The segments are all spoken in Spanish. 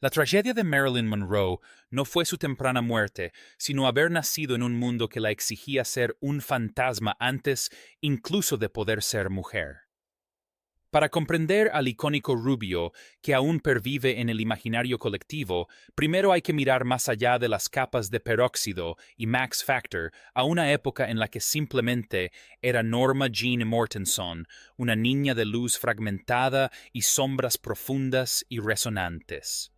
La tragedia de Marilyn Monroe no fue su temprana muerte, sino haber nacido en un mundo que la exigía ser un fantasma antes incluso de poder ser mujer. Para comprender al icónico rubio que aún pervive en el imaginario colectivo, primero hay que mirar más allá de las capas de peróxido y Max Factor a una época en la que simplemente era Norma Jean Mortenson, una niña de luz fragmentada y sombras profundas y resonantes.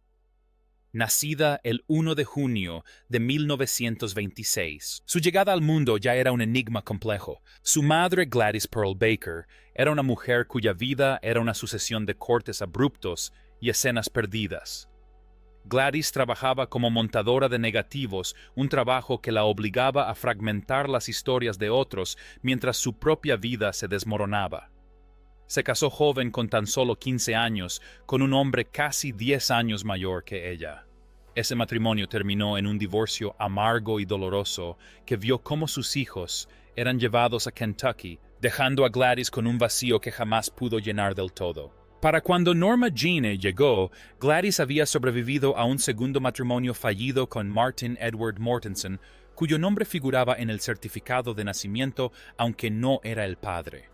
Nacida el 1 de junio de 1926. Su llegada al mundo ya era un enigma complejo. Su madre, Gladys Pearl Baker, era una mujer cuya vida era una sucesión de cortes abruptos y escenas perdidas. Gladys trabajaba como montadora de negativos, un trabajo que la obligaba a fragmentar las historias de otros mientras su propia vida se desmoronaba. Se casó joven con tan solo 15 años, con un hombre casi 10 años mayor que ella. Ese matrimonio terminó en un divorcio amargo y doloroso que vio cómo sus hijos eran llevados a Kentucky, dejando a Gladys con un vacío que jamás pudo llenar del todo. Para cuando Norma Jean llegó, Gladys había sobrevivido a un segundo matrimonio fallido con Martin Edward Mortenson, cuyo nombre figuraba en el certificado de nacimiento, aunque no era el padre.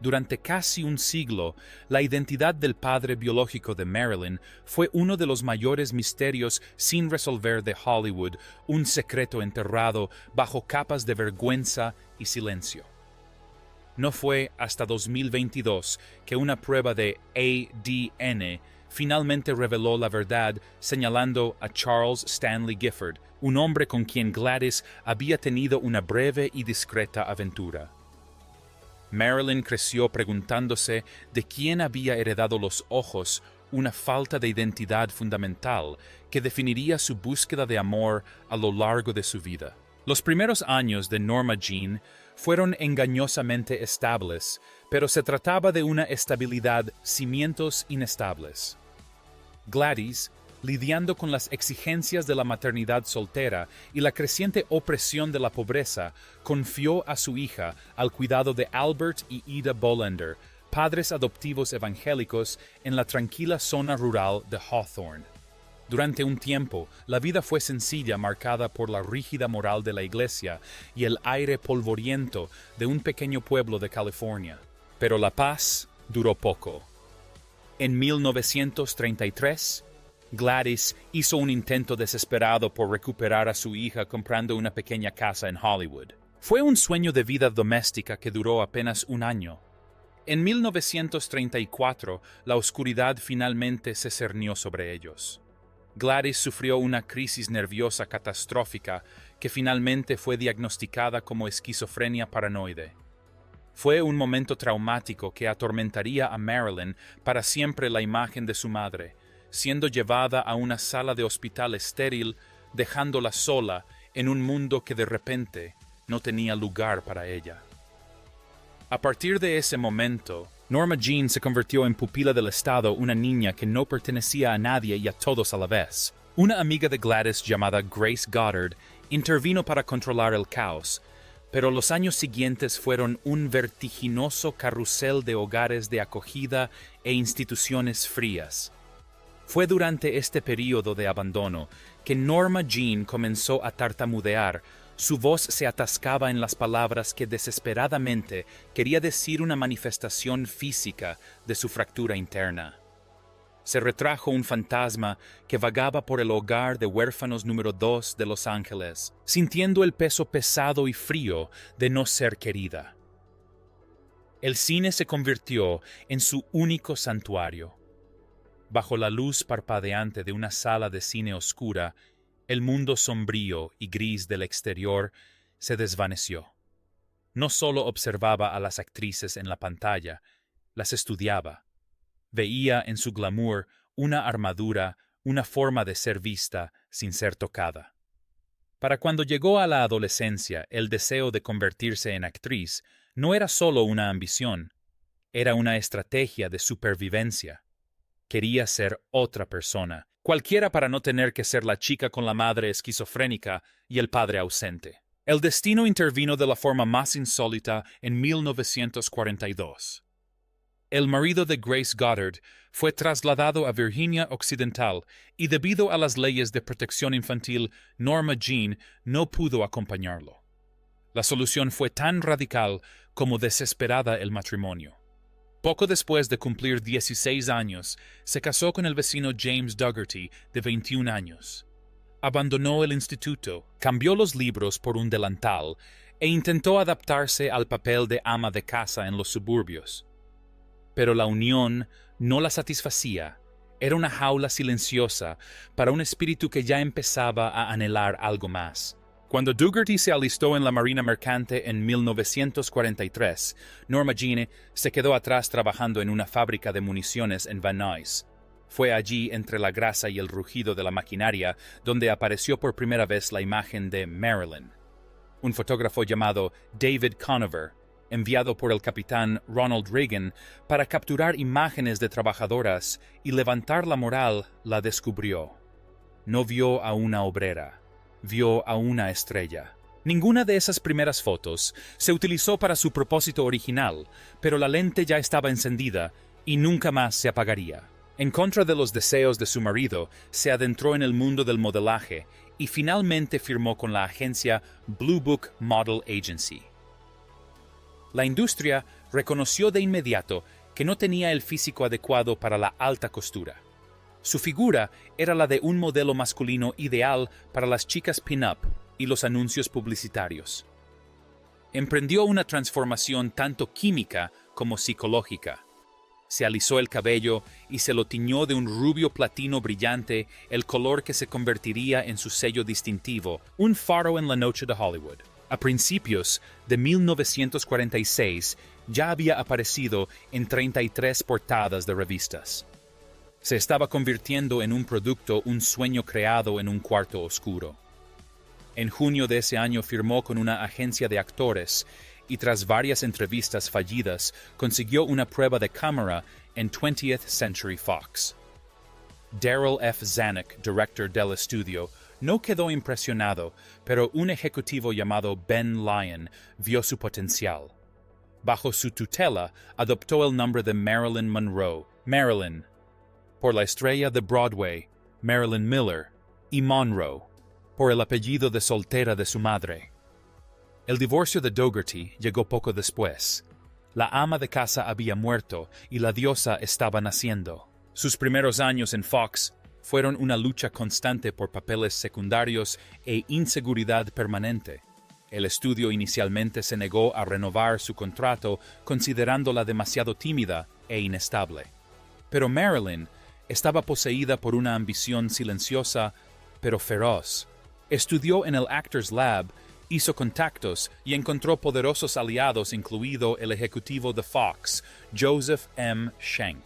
Durante casi un siglo, la identidad del padre biológico de Marilyn fue uno de los mayores misterios sin resolver de Hollywood, un secreto enterrado bajo capas de vergüenza y silencio. No fue hasta 2022 que una prueba de ADN finalmente reveló la verdad, señalando a Charles Stanley Gifford, un hombre con quien Gladys había tenido una breve y discreta aventura. Marilyn creció preguntándose de quién había heredado los ojos, una falta de identidad fundamental que definiría su búsqueda de amor a lo largo de su vida. Los primeros años de Norma Jean fueron engañosamente estables, pero se trataba de una estabilidad cimientos inestables. Gladys, lidiando con las exigencias de la maternidad soltera y la creciente opresión de la pobreza, confió a su hija al cuidado de Albert y Ida Bollender, padres adoptivos evangélicos en la tranquila zona rural de Hawthorne. Durante un tiempo, la vida fue sencilla, marcada por la rígida moral de la iglesia y el aire polvoriento de un pequeño pueblo de California. Pero la paz duró poco. En 1933, Gladys hizo un intento desesperado por recuperar a su hija comprando una pequeña casa en Hollywood. Fue un sueño de vida doméstica que duró apenas un año. En 1934, la oscuridad finalmente se cernió sobre ellos. Gladys sufrió una crisis nerviosa catastrófica que finalmente fue diagnosticada como esquizofrenia paranoide. Fue un momento traumático que atormentaría a Marilyn para siempre la imagen de su madre, siendo llevada a una sala de hospital estéril, dejándola sola en un mundo que de repente no tenía lugar para ella. A partir de ese momento, Norma Jean se convirtió en pupila del Estado, una niña que no pertenecía a nadie y a todos a la vez. Una amiga de Gladys llamada Grace Goddard intervino para controlar el caos, pero los años siguientes fueron un vertiginoso carrusel de hogares de acogida e instituciones frías. Fue durante este período de abandono que Norma Jean comenzó a tartamudear. Su voz se atascaba en las palabras que desesperadamente quería decir una manifestación física de su fractura interna. Se retrajo un fantasma que vagaba por el hogar de huérfanos número 2 de Los Ángeles, sintiendo el peso pesado y frío de no ser querida. El cine se convirtió en su único santuario. Bajo la luz parpadeante de una sala de cine oscura, el mundo sombrío y gris del exterior se desvaneció. No solo observaba a las actrices en la pantalla, las estudiaba. Veía en su glamour una armadura, una forma de ser vista sin ser tocada. Para cuando llegó a la adolescencia, el deseo de convertirse en actriz no era solo una ambición, era una estrategia de supervivencia. Quería ser otra persona, cualquiera para no tener que ser la chica con la madre esquizofrénica y el padre ausente. El destino intervino de la forma más insólita en 1942. El marido de Grace Goddard fue trasladado a Virginia Occidental y debido a las leyes de protección infantil, Norma Jean no pudo acompañarlo. La solución fue tan radical como desesperada el matrimonio. Poco después de cumplir 16 años, se casó con el vecino James Dougherty, de 21 años. Abandonó el instituto, cambió los libros por un delantal e intentó adaptarse al papel de ama de casa en los suburbios. Pero la unión no la satisfacía. Era una jaula silenciosa para un espíritu que ya empezaba a anhelar algo más. Cuando Dougherty se alistó en la Marina Mercante en 1943, Norma Jean se quedó atrás trabajando en una fábrica de municiones en Van Nuys. Fue allí, entre la grasa y el rugido de la maquinaria, donde apareció por primera vez la imagen de Marilyn. Un fotógrafo llamado David Conover, enviado por el capitán Ronald Reagan para capturar imágenes de trabajadoras y levantar la moral, la descubrió. No vio a una obrera. Vio a una estrella. Ninguna de esas primeras fotos se utilizó para su propósito original, pero la lente ya estaba encendida y nunca más se apagaría. En contra de los deseos de su marido, se adentró en el mundo del modelaje y finalmente firmó con la agencia Blue Book Model Agency. La industria reconoció de inmediato que no tenía el físico adecuado para la alta costura. Su figura era la de un modelo masculino ideal para las chicas pin-up y los anuncios publicitarios. Emprendió una transformación tanto química como psicológica. Se alisó el cabello y se lo tiñó de un rubio platino brillante, el color que se convertiría en su sello distintivo, un faro en la noche de Hollywood. A principios de 1946 ya había aparecido en 33 portadas de revistas. Se estaba convirtiendo en un producto, un sueño creado en un cuarto oscuro. En junio de ese año firmó con una agencia de actores y tras varias entrevistas fallidas consiguió una prueba de cámara en 20th Century Fox. Darryl F. Zanuck, director del estudio, no quedó impresionado, pero un ejecutivo llamado Ben Lyon vio su potencial. Bajo su tutela, adoptó el nombre de Marilyn Monroe, Marilyn, por la estrella de Broadway, Marilyn Miller, y Monroe, por el apellido de soltera de su madre. El divorcio de Dougherty llegó poco después. La ama de casa había muerto y la diosa estaba naciendo. Sus primeros años en Fox fueron una lucha constante por papeles secundarios e inseguridad permanente. El estudio inicialmente se negó a renovar su contrato considerándola demasiado tímida e inestable. Pero Marilyn estaba poseída por una ambición silenciosa, pero feroz. Estudió en el Actors Lab, hizo contactos y encontró poderosos aliados, incluido el ejecutivo de Fox, Joseph M. Schenck.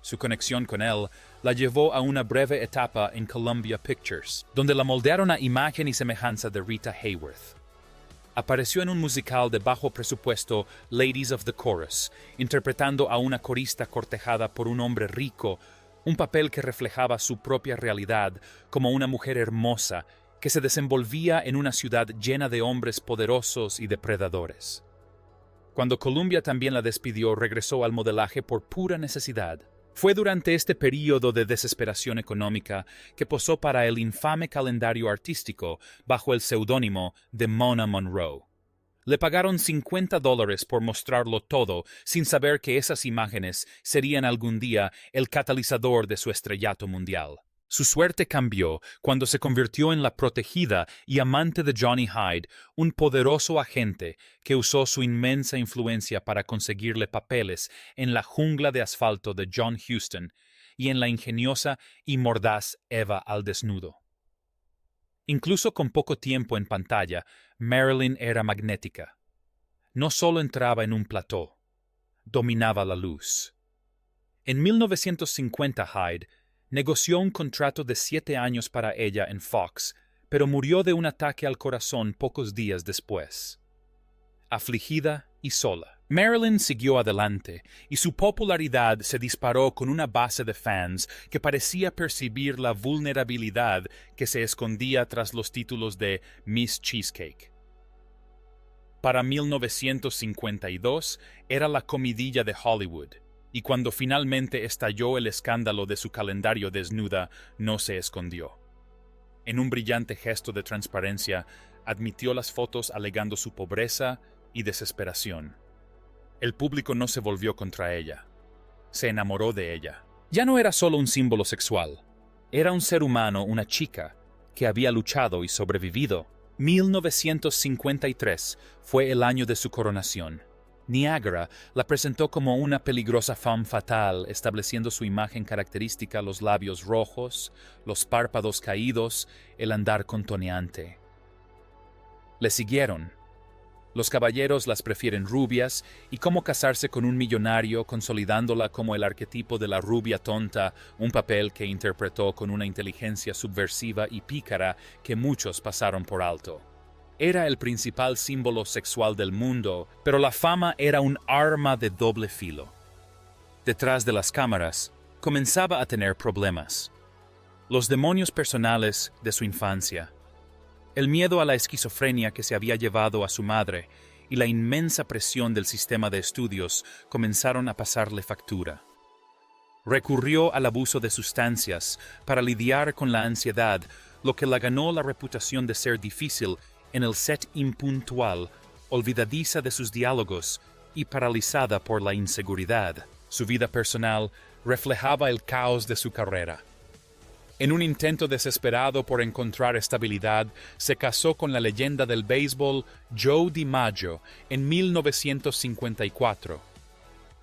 Su conexión con él la llevó a una breve etapa en Columbia Pictures, donde la moldearon a imagen y semejanza de Rita Hayworth. Apareció en un musical de bajo presupuesto, Ladies of the Chorus, interpretando a una corista cortejada por un hombre rico, un papel que reflejaba su propia realidad como una mujer hermosa que se desenvolvía en una ciudad llena de hombres poderosos y depredadores. Cuando Columbia también la despidió, regresó al modelaje por pura necesidad. Fue durante este período de desesperación económica que posó para el infame calendario artístico bajo el seudónimo de Mona Monroe. Le pagaron $50 por mostrarlo todo, sin saber que esas imágenes serían algún día el catalizador de su estrellato mundial. Su suerte cambió cuando se convirtió en la protegida y amante de Johnny Hyde, un poderoso agente que usó su inmensa influencia para conseguirle papeles en La jungla de asfalto de John Huston y en la ingeniosa y mordaz Eva al desnudo. Incluso con poco tiempo en pantalla, Marilyn era magnética. No solo entraba en un plató, dominaba la luz. En 1950 Hyde negoció un contrato de 7 años para ella en Fox, pero murió de un ataque al corazón pocos días después. Afligida y sola, Marilyn siguió adelante y su popularidad se disparó con una base de fans que parecía percibir la vulnerabilidad que se escondía tras los títulos de Miss Cheesecake. Para 1952 era la comidilla de Hollywood Y cuando finalmente estalló el escándalo de su calendario desnuda, no se escondió. En un brillante gesto de transparencia, admitió las fotos alegando su pobreza y desesperación. El público no se volvió contra ella. Se enamoró de ella. Ya no era solo un símbolo sexual. Era un ser humano, una chica, que había luchado y sobrevivido. 1953 fue el año de su coronación. Niagara la presentó como una peligrosa femme fatale, estableciendo su imagen característica: los labios rojos, los párpados caídos, el andar contoneante. Le siguieron. Los caballeros las prefieren rubias, y cómo casarse con un millonario, consolidándola como el arquetipo de la rubia tonta, un papel que interpretó con una inteligencia subversiva y pícara que muchos pasaron por alto. Era el principal símbolo sexual del mundo, pero la fama era un arma de doble filo. Detrás de las cámaras, comenzaba a tener problemas. Los demonios personales de su infancia, el miedo a la esquizofrenia que se había llevado a su madre y la inmensa presión del sistema de estudios comenzaron a pasarle factura. Recurrió al abuso de sustancias para lidiar con la ansiedad, lo que la ganó la reputación de ser difícil en el set impuntual, olvidadiza de sus diálogos y paralizada por la inseguridad. Su vida personal reflejaba el caos de su carrera. En un intento desesperado por encontrar estabilidad, se casó con la leyenda del béisbol Joe DiMaggio en 1954.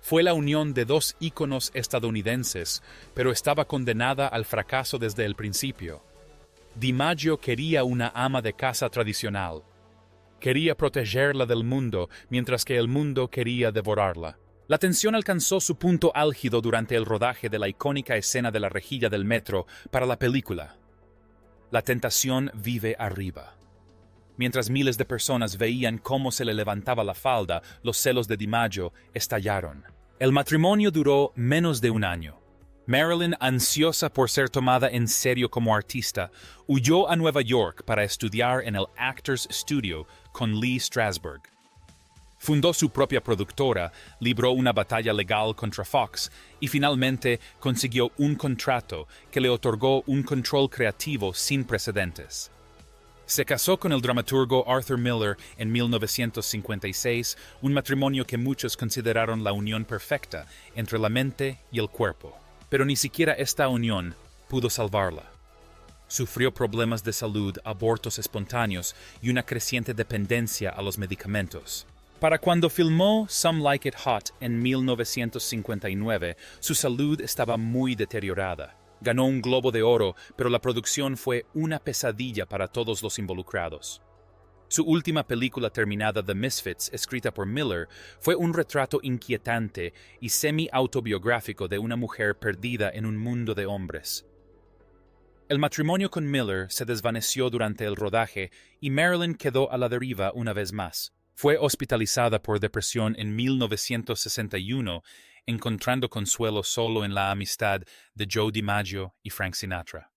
Fue la unión de dos íconos estadounidenses, pero estaba condenada al fracaso desde el principio. DiMaggio quería una ama de casa tradicional. Quería protegerla del mundo, mientras que el mundo quería devorarla. La tensión alcanzó su punto álgido durante el rodaje de la icónica escena de la rejilla del metro para la película. La tentación vive arriba. Mientras miles de personas veían cómo se le levantaba la falda, los celos de DiMaggio estallaron. El matrimonio duró menos de un año. Marilyn, ansiosa por ser tomada en serio como artista, huyó a Nueva York para estudiar en el Actors Studio con Lee Strasberg. Fundó su propia productora, libró una batalla legal contra Fox y finalmente consiguió un contrato que le otorgó un control creativo sin precedentes. Se casó con el dramaturgo Arthur Miller en 1956, un matrimonio que muchos consideraron la unión perfecta entre la mente y el cuerpo. Pero ni siquiera esta unión pudo salvarla. Sufrió problemas de salud, abortos espontáneos y una creciente dependencia a los medicamentos. Para cuando filmó Some Like It Hot en 1959, su salud estaba muy deteriorada. Ganó un Globo de Oro, pero la producción fue una pesadilla para todos los involucrados. Su última película terminada, The Misfits, escrita por Miller, fue un retrato inquietante y semi-autobiográfico de una mujer perdida en un mundo de hombres. El matrimonio con Miller se desvaneció durante el rodaje y Marilyn quedó a la deriva una vez más. Fue hospitalizada por depresión en 1961, encontrando consuelo solo en la amistad de Joe DiMaggio y Frank Sinatra.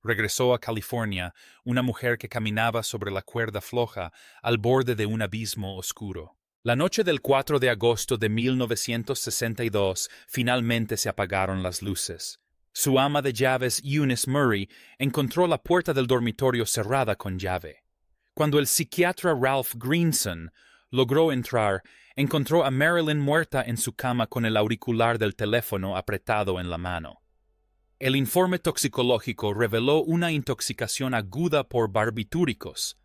Regresó a California, una mujer que caminaba sobre la cuerda floja al borde de un abismo oscuro. La noche del 4 de agosto de 1962 finalmente se apagaron las luces. Su ama de llaves, Eunice Murray, encontró la puerta del dormitorio cerrada con llave. Cuando el psiquiatra Ralph Greenson logró entrar, encontró a Marilyn muerta en su cama con el auricular del teléfono apretado en la mano. El informe toxicológico reveló una intoxicación aguda por barbitúricos.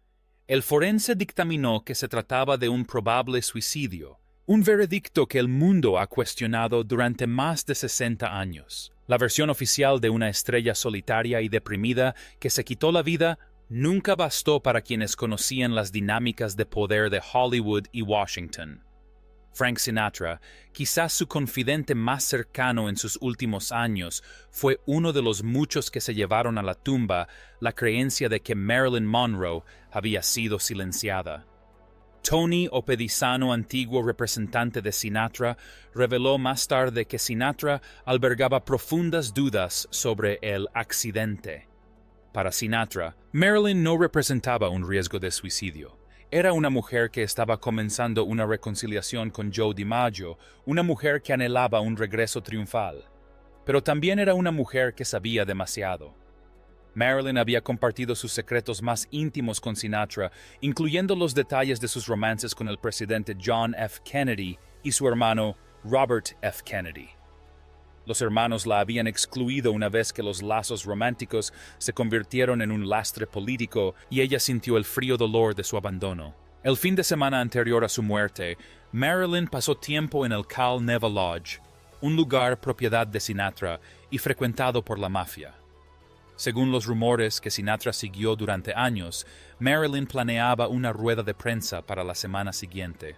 El forense dictaminó que se trataba de un probable suicidio, un veredicto que el mundo ha cuestionado durante más de 60 años. La versión oficial de una estrella solitaria y deprimida que se quitó la vida nunca bastó para quienes conocían las dinámicas de poder de Hollywood y Washington. Frank Sinatra, quizás su confidente más cercano en sus últimos años, fue uno de los muchos que se llevaron a la tumba la creencia de que Marilyn Monroe había sido silenciada. Tony Opedisano, antiguo representante de Sinatra, reveló más tarde que Sinatra albergaba profundas dudas sobre el accidente. Para Sinatra, Marilyn no representaba un riesgo de suicidio. Era una mujer que estaba comenzando una reconciliación con Joe DiMaggio, una mujer que anhelaba un regreso triunfal. Pero también era una mujer que sabía demasiado. Marilyn había compartido sus secretos más íntimos con Sinatra, incluyendo los detalles de sus romances con el presidente John F. Kennedy y su hermano Robert F. Kennedy. Los hermanos la habían excluido una vez que los lazos románticos se convirtieron en un lastre político y ella sintió el frío dolor de su abandono. El fin de semana anterior a su muerte, Marilyn pasó tiempo en el Cal Neva Lodge, un lugar propiedad de Sinatra y frecuentado por la mafia. Según los rumores que Sinatra siguió durante años, Marilyn planeaba una rueda de prensa para la semana siguiente.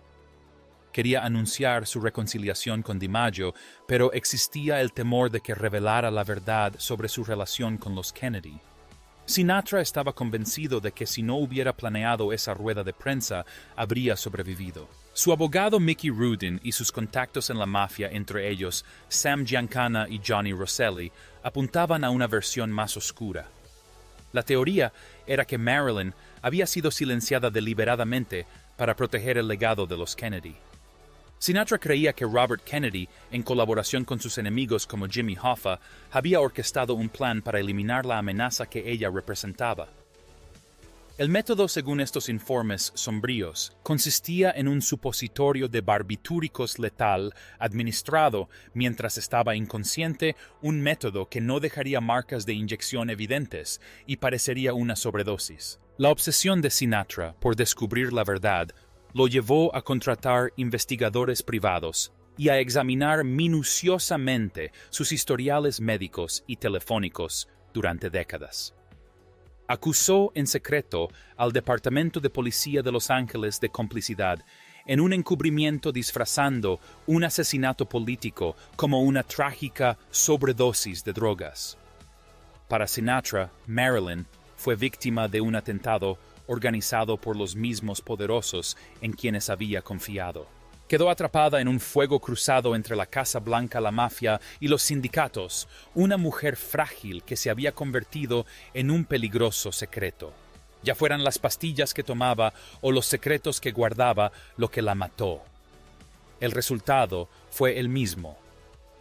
Quería anunciar su reconciliación con DiMaggio, pero existía el temor de que revelara la verdad sobre su relación con los Kennedy. Sinatra estaba convencido de que si no hubiera planeado esa rueda de prensa, habría sobrevivido. Su abogado Mickey Rudin y sus contactos en la mafia, entre ellos Sam Giancana y Johnny Rosselli, apuntaban a una versión más oscura. La teoría era que Marilyn había sido silenciada deliberadamente para proteger el legado de los Kennedy. Sinatra creía que Robert Kennedy, en colaboración con sus enemigos como Jimmy Hoffa, había orquestado un plan para eliminar la amenaza que ella representaba. El método, según estos informes sombríos, consistía en un supositorio de barbitúricos letal administrado mientras estaba inconsciente, un método que no dejaría marcas de inyección evidentes y parecería una sobredosis. La obsesión de Sinatra por descubrir la verdad lo llevó a contratar investigadores privados y a examinar minuciosamente sus historiales médicos y telefónicos durante décadas. Acusó en secreto al Departamento de Policía de Los Ángeles de complicidad en un encubrimiento disfrazando un asesinato político como una trágica sobredosis de drogas. Para Sinatra, Marilyn fue víctima de un atentado organizado por los mismos poderosos en quienes había confiado. Quedó atrapada en un fuego cruzado entre la Casa Blanca, la mafia y los sindicatos, una mujer frágil que se había convertido en un peligroso secreto. Ya fueran las pastillas que tomaba o los secretos que guardaba lo que la mató. El resultado fue el mismo.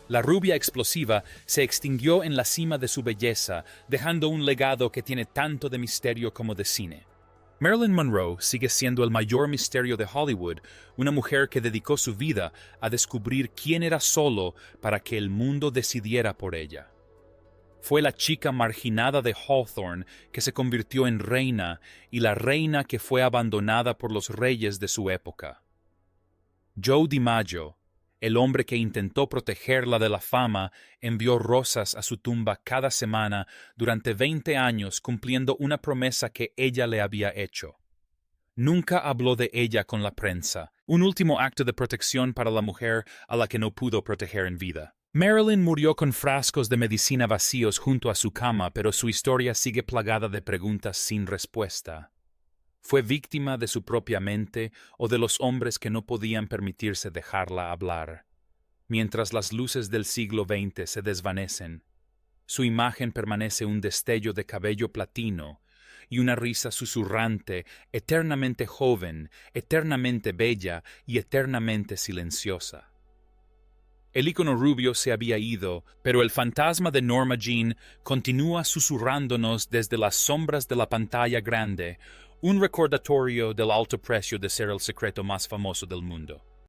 La rubia explosiva se extinguió en la cima de su belleza, dejando un legado que tiene tanto de misterio como de cine. Marilyn Monroe sigue siendo el mayor misterio de Hollywood, una mujer que dedicó su vida a descubrir quién era solo para que el mundo decidiera por ella. Fue la chica marginada de Hawthorne que se convirtió en reina y la reina que fue abandonada por los reyes de su época. Joe DiMaggio, el hombre que intentó protegerla de la fama, envió rosas a su tumba cada semana durante 20 años cumpliendo una promesa que ella le había hecho. Nunca habló de ella con la prensa, un último acto de protección para la mujer a la que no pudo proteger en vida. Marilyn murió con frascos de medicina vacíos junto a su cama, pero su historia sigue plagada de preguntas sin respuesta. ¿Fue víctima de su propia mente o de los hombres que no podían permitirse dejarla hablar? Mientras las luces del siglo XX se desvanecen, su imagen permanece un destello de cabello platino y una risa susurrante, eternamente joven, eternamente bella y eternamente silenciosa. El ícono rubio se había ido, pero el fantasma de Norma Jean continúa susurrándonos desde las sombras de la pantalla grande, un recordatorio del alto precio de ser el secreto más famoso del mundo.